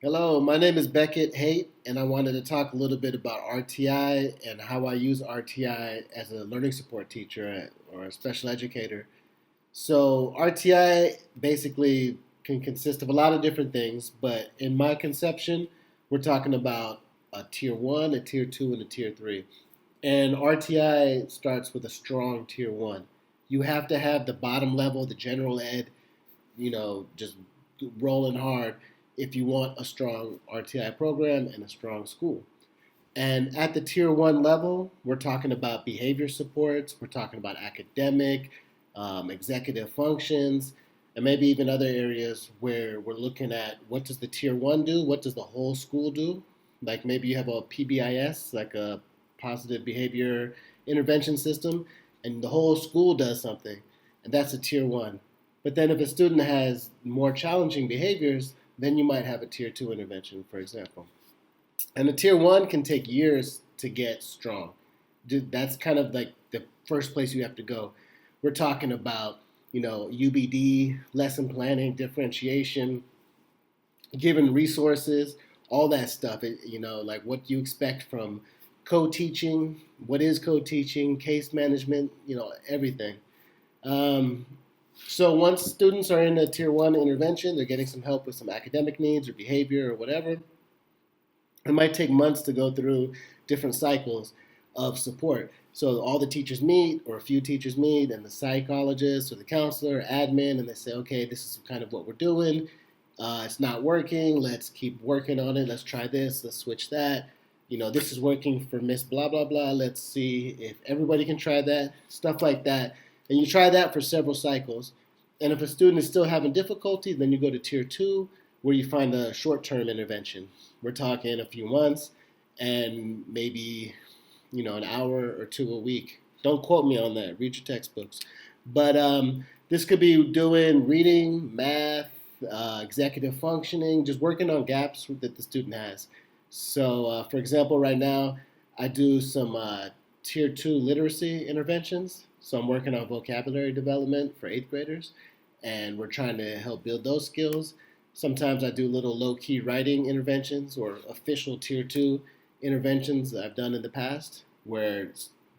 Hello, my name is Beckett Haight, and I wanted to talk a little bit about RTI and how I use RTI as a learning support teacher or a special educator. So, RTI basically can consist of a lot of different things, but in my conception, we're talking about a tier one, a tier two, and a tier three. And RTI starts with a strong tier one. You have to have the bottom level, the general ed, just rolling hard if you want a strong RTI program and a strong school. And at the tier one level, we're talking about behavior supports, we're talking about academic, executive functions, and maybe even other areas where we're looking at what does the tier one do, what does the whole school do. Like maybe you have a PBIS, like a positive behavior intervention system, and the whole school does something, and that's a tier one. But then if a student has more challenging behaviors, then you might have a tier two intervention, for example. And a tier one can take years to get strong. That's kind of like the first place you have to go. We're talking about, UBD, lesson planning, differentiation, given resources, all that stuff. Like what you expect from co-teaching, what is co-teaching, case management, everything. Um, so once students are in a tier one intervention, they're getting some help with some academic needs or behavior or whatever. It might take months to go through different cycles of support. So all the teachers meet, or a few teachers meet, and the psychologist or the counselor, or admin, and they say, okay, this is kind of what we're doing. It's not working. Let's keep working on it. Let's try this. Let's switch that. This is working for Miss Blah blah blah. Let's see if everybody can try that. Stuff like that, and you try that for several cycles. And if a student is still having difficulty, then you go to tier two, where you find a short-term intervention. We're talking a few months and maybe, an hour or two a week. Don't quote me on that. Read your textbooks. But this could be doing reading, math, executive functioning, just working on gaps that the student has. So, for example, right now I do some tier two literacy interventions. So I'm working on vocabulary development for eighth graders, and we're trying to help build those skills. Sometimes I do little low key writing interventions or official tier two interventions that I've done in the past, where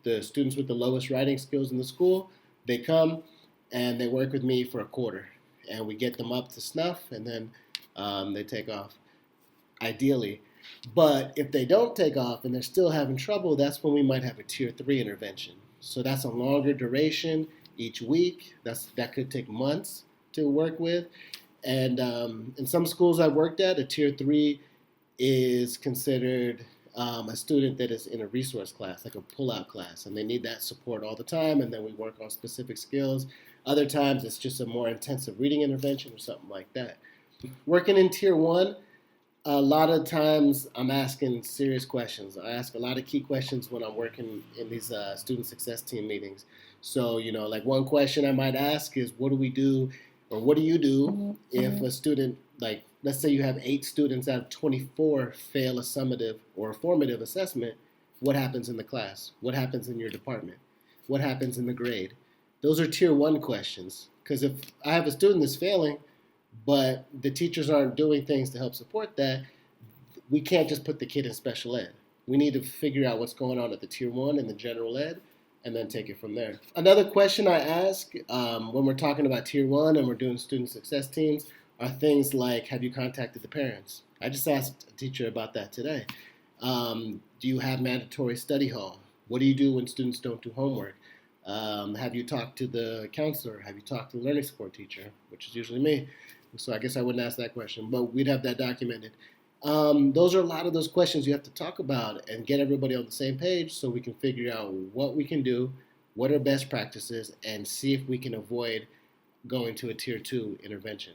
the students with the lowest writing skills in the school, they come and they work with me for a quarter, and we get them up to snuff, and then they take off, ideally. But if they don't take off and they're still having trouble, that's when we might have a tier three intervention. So that's a longer duration each week. That could take months to work with. And in some schools I've worked at, a tier three is considered a student that is in a resource class, like a pull-out class, and they need that support all the time. And then we work on specific skills. Other times it's just a more intensive reading intervention or something like that. Working in tier one, a lot of times I'm asking serious questions. I ask a lot of key questions when I'm working in these student success team meetings. So, like one question I might ask is, what do we do, or what do you do if a student, like, let's say you have 8 students out of 24 fail a summative or a formative assessment, what happens in the class? What happens in your department? What happens in the grade? Those are tier one questions. Because if I have a student that's failing, but the teachers aren't doing things to help support that, we can't just put the kid in special ed. We need to figure out what's going on at the tier one and the general ed, and then take it from there. Another question I ask when we're talking about tier one and we're doing student success teams are things like, have you contacted the parents? I just asked a teacher about that today. Do you have mandatory study hall? What do you do when students don't do homework? Have you talked to the counselor? Have you talked to the learning support teacher, which is usually me? So I guess I wouldn't ask that question, but we'd have that documented. Those are a lot of those questions you have to talk about and get everybody on the same page so we can figure out what we can do, what are best practices, and see if we can avoid going to a tier two intervention.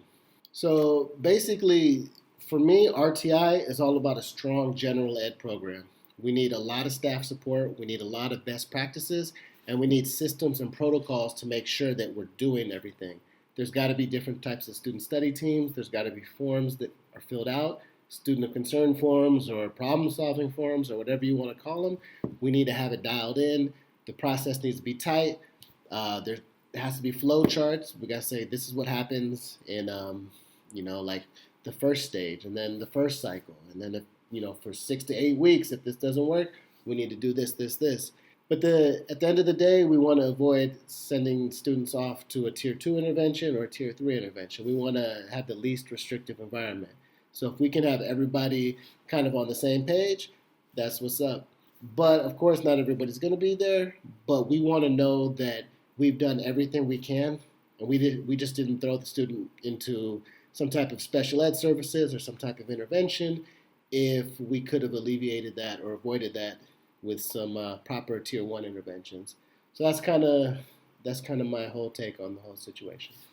So basically, for me, RTI is all about a strong general ed program. We need a lot of staff support, we need a lot of best practices, and we need systems and protocols to make sure that we're doing everything. There's got to be different types of student study teams. There's got to be forms that are filled out, student of concern forms or problem solving forms or whatever you want to call them. We need to have it dialed in. The process needs to be tight. There has to be flow charts. We got to say this is what happens in, like the first stage, and then the first cycle, and then if, for 6 to 8 weeks, if this doesn't work, we need to do this, this, this. But at the end of the day, we want to avoid sending students off to a tier 2 intervention or a tier 3 intervention. We want to have the least restrictive environment. So if we can have everybody kind of on the same page, that's what's up. But of course, not everybody's going to be there. But we want to know that we've done everything we can, and we just didn't throw the student into some type of special ed services or some type of intervention if we could have alleviated that or avoided that with some proper tier 1 interventions. So that's kind of my whole take on the whole situation.